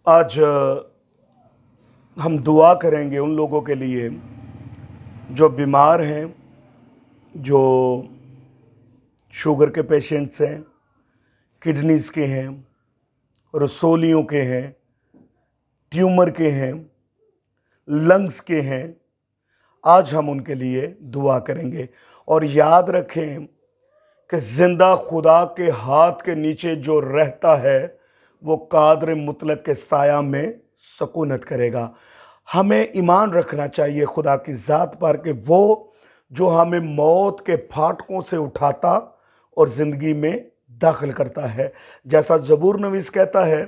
आज हम दुआ करेंगे उन लोगों के लिए जो बीमार हैं, जो शुगर के पेशेंट्स हैं, किडनीज के हैं, रसोलियों के हैं, ट्यूमर के हैं, लंग्स के हैं। आज हम उनके लिए दुआ करेंगे और याद रखें कि जिंदा खुदा के हाथ के नीचे जो रहता है वो कादर मुतलक के साया में सकूनत करेगा। हमें ईमान रखना चाहिए खुदा की ज़ात पर कि वो जो हमें मौत के फाटकों से उठाता और ज़िंदगी में दाखिल करता है। जैसा ज़बूर नवीस कहता है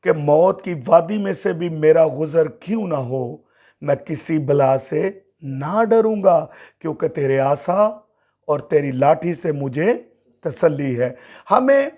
कि मौत की वादी में से भी मेरा गुज़र क्यों ना हो, मैं किसी बला से ना डरूंगा, क्योंकि तेरे आसा और तेरी लाठी से मुझे तसल्ली है। हमें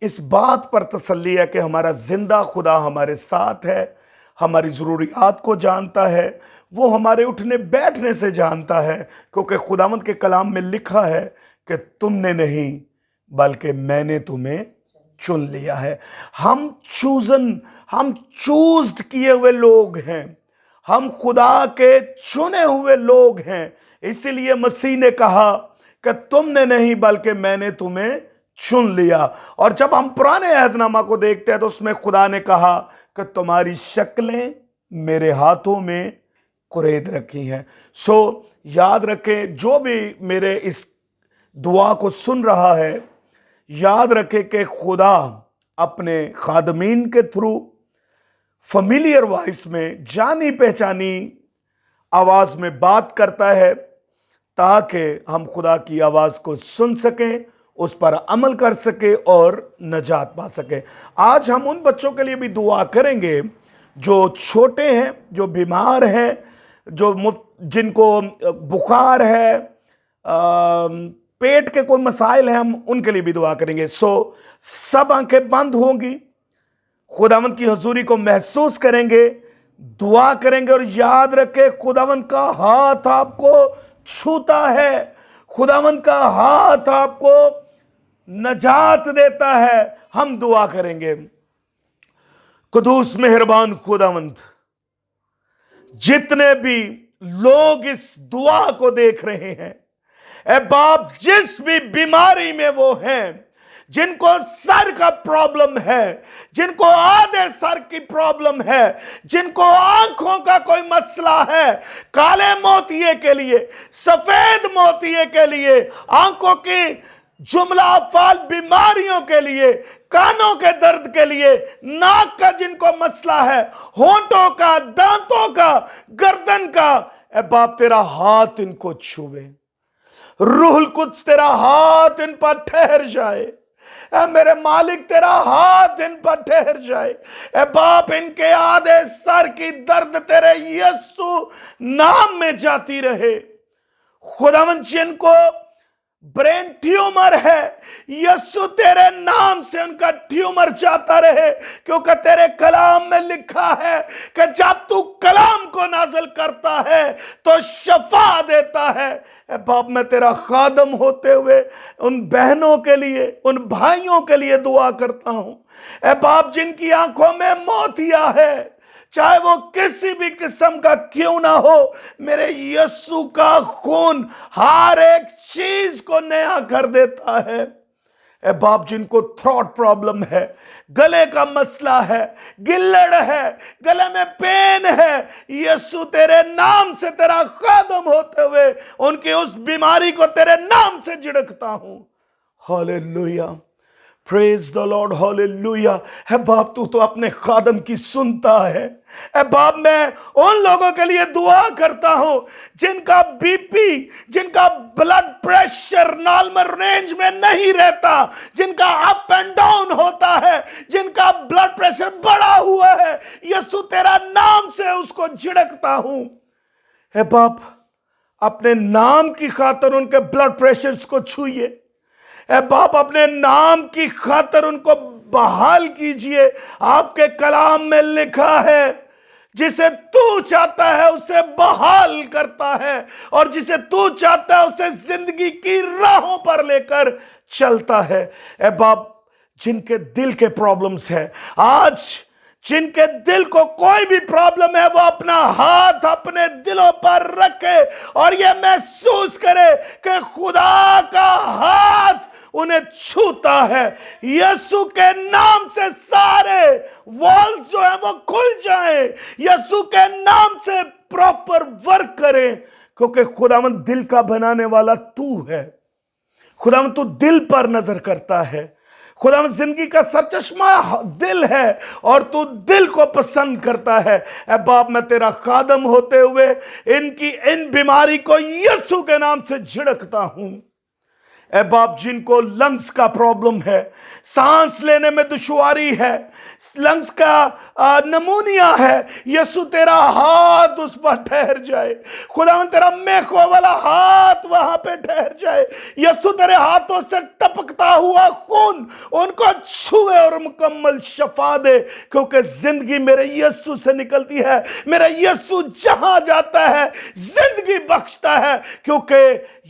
इस बात पर तसल्ली है कि हमारा जिंदा खुदा हमारे साथ है, हमारी ज़रूरियात को जानता है, वो हमारे उठने बैठने से जानता है, क्योंकि खुदावंद के कलाम में लिखा है कि तुमने नहीं बल्कि मैंने तुम्हें चुन लिया है। हम चूज्ड किए हुए लोग हैं, हम खुदा के चुने हुए लोग हैं। इसीलिए मसीह ने कहा कि तुमने नहीं बल्कि मैंने तुम्हें चुन लिया। और जब हम पुराने अहदनामा को देखते हैं तो उसमें खुदा ने कहा कि तुम्हारी शक्लें मेरे हाथों में कुरेद रखी हैं। सो याद रखें, जो भी मेरे इस दुआ को सुन रहा है, याद रखें कि खुदा अपने खादमीन के थ्रू फैमिलियर वॉइस में, जानी पहचानी आवाज में बात करता है, ताकि हम खुदा की आवाज को सुन सकें, उस पर अमल कर सके और नजात पा सके। आज हम उन बच्चों के लिए भी दुआ करेंगे जो छोटे हैं, जो बीमार हैं, जिनको बुखार है, पेट के कोई मसाइल हैं, हम उनके लिए भी दुआ करेंगे। सब आंखें बंद होंगी, खुदावंद की हजूरी को महसूस करेंगे, दुआ करेंगे और याद रखें खुदावंद का हाथ आपको छूता है, खुदावंद का हाथ आपको नजात देता है। हम दुआ करेंगे। कुदूस मेहरबान खुदावंद, जितने भी लोग इस दुआ को देख रहे हैं, ए बाप, जिस भी बीमारी में वो हैं, जिनको सर का प्रॉब्लम है, जिनको आधे सर की प्रॉब्लम है, जिनको आंखों का कोई मसला है, काले मोतिये के लिए, सफेद मोतिये के लिए, आंखों की जुमला अफाल बीमारियों के लिए, कानों के दर्द के लिए, नाक का जिनको मसला है, होंठों का, दांतों का, गर्दन का, ए बाप तेरा हाथ इनको छुए, रूहुल कुद्स तेरा हाथ इन पर ठहर जाए। ए मेरे मालिक, तेरा हाथ इन पर ठहर जाए। ए बाप, इनके आधे सर की दर्द तेरे यीशु नाम में जाती रहे। खुदावंद, जिनको ब्रेन ट्यूमर है, यीशु तेरे नाम से उनका ट्यूमर जाता रहे, क्योंकि तेरे कलाम में लिखा है कि जब तू कलाम को नाज़िल करता है तो शफा देता है। ए बाप, मैं तेरा खादम होते हुए उन बहनों के लिए, उन भाइयों के लिए दुआ करता हूं। ए बाप, जिनकी आंखों में मोतिया है, चाहे वो किसी भी किस्म का क्यों ना हो, मेरे यीशु का खून हर एक चीज को नया कर देता है। ए बाप, जिनको थ्रोट प्रॉब्लम है, गले का मसला है, गिल्लड़ है, गले में पेन है, यीशु तेरे नाम से तेरा खादम होते हुए उनकी उस बीमारी को तेरे नाम से झिड़कता हूं। Hallelujah, praise the Lord, hallelujah. है बाप, तू तो अपने खादम की सुनता है। है बाप, मैं उन लोगों के लिए दुआ करता हूं जिनका बीपी, जिनका ब्लड प्रेशर नॉर्मल रेंज में नहीं रहता, जिनका अप एंड डाउन होता है, जिनका ब्लड प्रेशर बढ़ा हुआ है, यीशु तेरा नाम से उसको झिड़कता हूं। है बाप, अपने नाम की खातिर उनके ब्लड प्रेशर्स को छूइए। ए बाप, अपने नाम की खातिर उनको बहाल कीजिए। आपके कलाम में लिखा है, जिसे तू चाहता है उसे बहाल करता है, और जिसे तू चाहता है उसे जिंदगी की राहों पर लेकर चलता है। ए बाप, जिनके दिल के प्रॉब्लम्स है, आज जिनके दिल को कोई भी प्रॉब्लम है, वो अपना हाथ अपने दिलों पर रखे और ये महसूस करे कि खुदा का हाथ उन्हें छूता है। यीशु के नाम से सारे वॉल्स जो है वो खुल जाएं, यीशु के नाम से प्रॉपर वर्क करें, क्योंकि खुदावंद दिल का बनाने वाला तू है। खुदावंद तू दिल पर नजर करता है। खुदावंद जिंदगी का सरचश्मा दिल है और तू दिल को पसंद करता है। ऐ बाप, मैं तेरा खादम होते हुए इनकी इन बीमारी को यीशु के नाम से झिड़कता हूं। ऐ बाप, जिनको लंग्स का प्रॉब्लम है, सांस लेने में दुश्वारी है, लंग्स का नमूनिया है, यीशु तेरा हाथ उस पर ठहर जाए। खुदावंद तेरा मेखो वाला हाथ वहां पे ठहर जाए। यीशु तेरे हाथों से टपकता हुआ खून उनको छुए और मुकम्मल शफा दे, क्योंकि जिंदगी मेरे यीशु से निकलती है। मेरा यीशु जहां जाता है जिंदगी बख्शता है, क्योंकि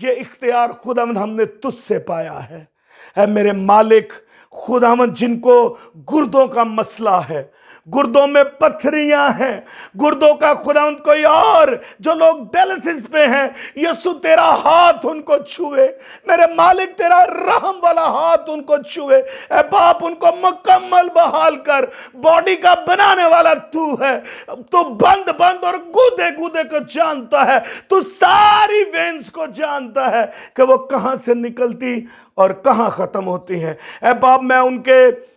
ये इख्तियार खुदावंद हमने तुझसे पाया है। ऐ मेरे मालिक खुदावंद, जिनको गुर्दों का मसला है, गुर्दों में पथरियां हैं, गुर्दों का खुदावंद कोई और जो लोग डायलिसिस पे हैं, यीशु तेरा हाथ उनको छुए। मेरे मालिक तेरा रहम वाला हाथ उनको छुए। ऐ बाप, उनको मुकम्मल बहाल कर। बॉडी का बनाने वाला तू है। तू बंद बंद और गूदे गूदे को जानता है। तू सारी वेन्स को जानता है कि वो कहां से निकलती और कहां खत्म होती हैं। ऐ बाप, मैं उनके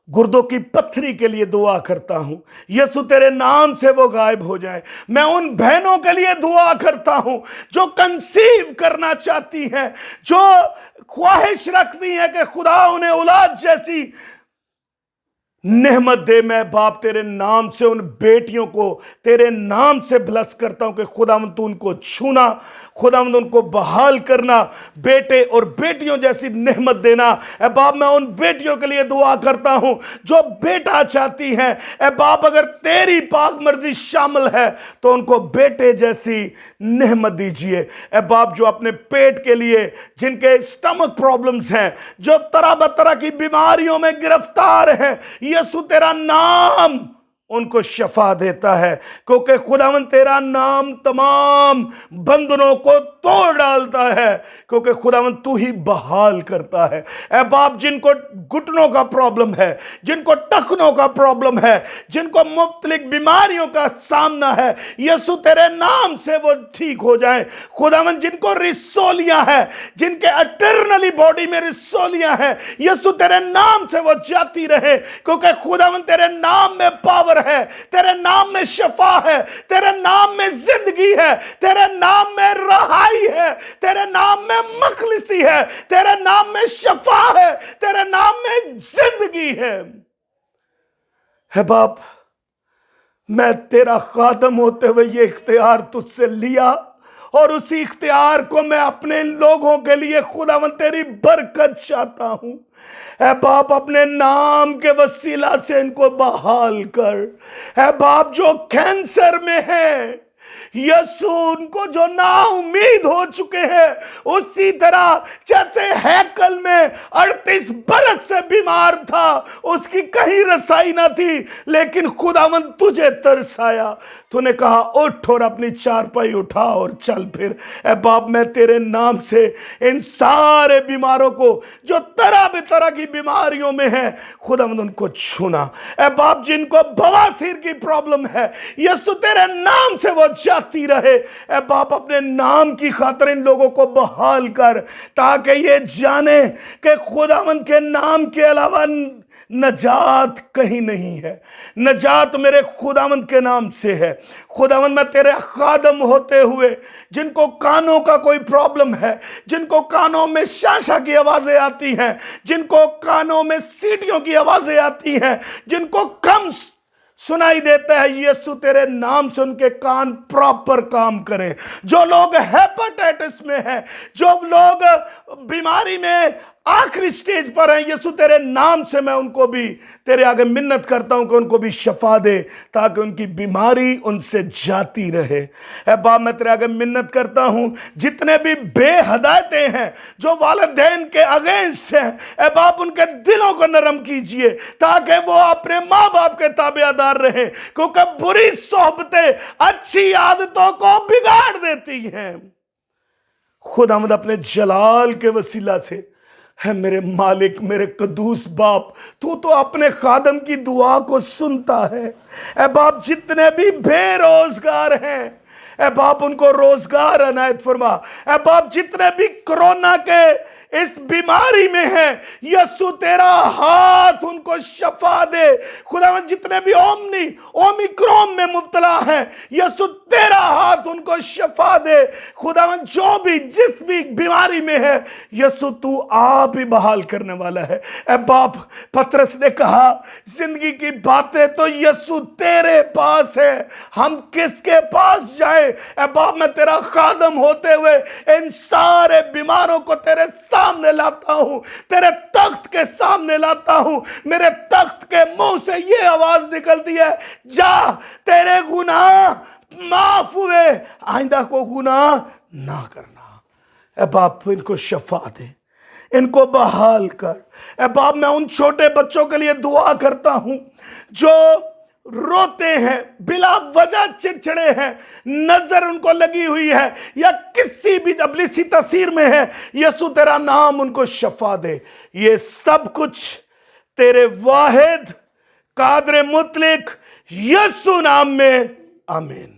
गुर्दों की पत्थरी के लिए दुआ करता हूं, यीशु तेरे नाम से वो गायब हो जाए। मैं उन बहनों के लिए दुआ करता हूं जो कंसीव करना चाहती हैं, जो ख्वाहिश रखती हैं कि खुदा उन्हें औलाद जैसी नेमत दे। मैं बाप तेरे नाम से उन बेटियों को तेरे नाम से ब्लेस करता हूं कि खुदावंद तू उनको छूना, खुदावंद उनको बहाल करना, बेटे और बेटियों जैसी नेमत देना। ए बाप, मैं उन बेटियों के लिए दुआ करता हूं जो बेटा चाहती हैं। ए बाप, अगर तेरी पाक मर्जी शामिल है तो उनको बेटे जैसी नेमत दीजिए। ए बाप, जो अपने पेट के लिए, जिनके स्टमक प्रॉब्लम्स हैं, जो तरह बतरह की बीमारियों में गिरफ्तार हैं, यीशु तेरा नाम उनको शफा देता है, क्योंकि खुदावंद तेरा नाम तमाम बंधनों को तोड़ डालता है, क्योंकि खुदावंद तू ही बहाल करता है। ऐ बाप, जिनको घुटनों का प्रॉब्लम है, जिनको टखनों का प्रॉब्लम है, जिनको मुख्तलिफ बीमारियों का सामना है, यीशु तेरे नाम से वो ठीक हो जाए। खुदावंद, जिनको रिसोलियां है, जिनके अटर्नली बॉडी में रिसोलियां है, यीशु तेरे नाम से वो जाती रहे, क्योंकि खुदावंद तेरे नाम में पावर है, तेरे नाम में शफा है, तेरे नाम में जिंदगी है, तेरे नाम में रहाई है, तेरे नाम में मखलिसी है, तेरे नाम में शफा है, तेरे नाम में जिंदगी है बाप, मैं तेरा खादम होते हुए ये इख्तियार तुझसे लिया और उसी इख्तियार को मैं अपने लोगों के लिए खुदावंद तेरी बरकत चाहता हूं। ऐ बाप, अपने नाम के वसीला से इनको बहाल कर। ऐ बाप, जो कैंसर में है, यीशु उनको जो ना उम्मीद हो चुके हैं, उसी तरह जैसे हैकल में 38 बरस से बीमार था, उसकी कहीं रसाई ना थी, लेकिन खुदावंद तुझे तरसाया, तूने कहा उठ और अपनी चारपाई उठा और चल फिर। ऐ बाप, मैं तेरे नाम से इन सारे बीमारों को जो तरह बेतरह की बीमारियों में है, खुदावंद उनको छूना। ऐ बाप, जिनको बवासीर की प्रॉब्लम है, यीशु तेरे नाम से वो जाती रहे। ऐ बाप, अपने नाम की खातिर इन लोगों को बहाल कर, ताकि ये जाने कि खुदावंद के नाम के अलावा नजात कहीं नहीं है। नजात मेरे खुदावंद के नाम से है। खुदावंद, मैं तेरे खादम होते हुए जिनको कानों का कोई प्रॉब्लम है, जिनको कानों में शाशा की आवाजें आती हैं, जिनको कानों में सीटियों की आवाजें आती हैं, जिनको कम सुनाई देता है, यीशु तेरे नाम से उनके कान प्रॉपर काम करें। जो लोग हेपेटाइटिस में हैं, जो लोग बीमारी में आखिरी स्टेज पर हैं, यीशु तेरे नाम से मैं उनको भी तेरे आगे मिन्नत करता हूं कि उनको भी शफा दे, ताकि उनकी बीमारी उनसे जाती रहे। ऐ बाप, मैं तेरे आगे मिन्नत करता हूं, जितने भी बेहदायतें हैं जो वालिदैन के अगेंस्ट हैं, ऐ बाप उनके दिलों को नरम कीजिए, ताकि वो अपने माँ बाप के ताबेदार रहे, क्योंकि बुरी सोहबतें अच्छी आदतों को बिगाड़ देती हैं। खुदावंद अपने जलाल के वसीला से, है मेरे मालिक, मेरे कदूस बाप, तू तो अपने खादम की दुआ को सुनता है। ऐ बाप, जितने भी बेरोजगार हैं, ऐ बाप उनको रोजगार अनायत फरमा। ऐ बाप, जितने भी कोरोना के इस बीमारी में हैं, यीशु तेरा हाथ उनको शफा दे। खुदावंद, जितने भी ओमिक्रॉन में मुब्तला हैं, यीशु तेरा हाथ उनको शफा दे। खुदावंद, जो भी जिस भी बीमारी में है, यीशु तू आप ही बहाल करने वाला है। ऐ बाप, पतरस ने कहा, जिंदगी की बातें तो यीशु तेरे पास है, हम किसके पास जाए? ऐ बाप, मैं तेरा खादम होते हुए इन सारे बीमारों को तेरे सामने लाता हूं, तेरे तख्त के सामने लाता हूं। मेरे तख्त के मुंह से ये आवाज निकलती है, जा, तेरे गुनाह माफ हुए, आइंदा को गुनाह ना करना। ऐ बाप, इनको शफा दे, इनको बहाल कर। ऐ बाप, मैं उन छोटे बच्चों के लिए दुआ करता हूं जो रोते हैं, बिला वजह चिड़चिड़े हैं, नजर उनको लगी हुई है, या किसी भी अबलीसी तस्वीर में है, यीशु तेरा नाम उनको शफा दे। ये सब कुछ तेरे वाहिद कादर मुतलिक यीशु नाम में, आमीन।